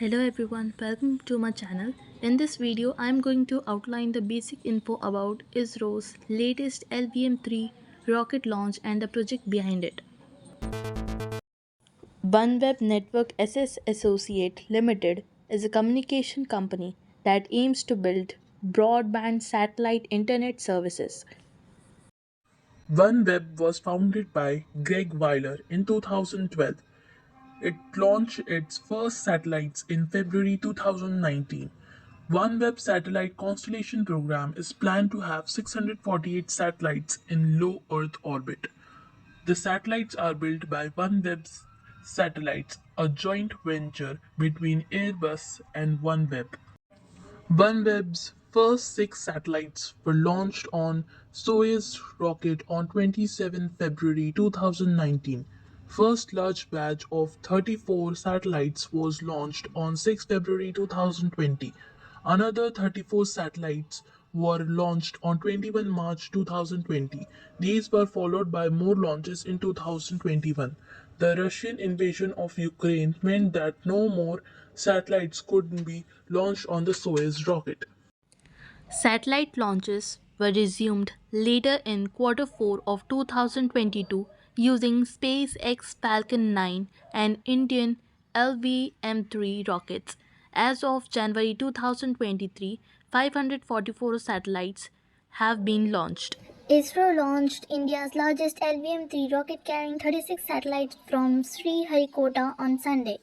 Hello everyone, welcome to my channel. In this video, I am going to outline the basic info about ISRO's latest LVM3 rocket launch and the project behind it. OneWeb Network SS Associate Limited is a communication company that aims to build broadband satellite internet services. OneWeb was founded by Greg Weiler in 2012. It launched its first satellites in February 2019. OneWeb satellite constellation program is planned to have 648 satellites in low Earth orbit. The satellites are built by OneWeb's Satellites, a joint venture between Airbus and OneWeb. OneWeb's first six satellites were launched on Soyuz rocket on 27 February 2019. First large batch of 34 satellites was launched on 6 February 2020. Another 34 satellites were launched on 21 March 2020. These were followed by more launches in 2021. The Russian invasion of Ukraine meant that no more satellites could be launched on the Soyuz rocket. Satellite launches were resumed later in Q4 of 2022 using SpaceX Falcon 9 and Indian LVM3 rockets. As of January 2023, 544 satellites have been launched. ISRO launched India's largest LVM3 rocket carrying 36 satellites from Sriharikota on Sunday.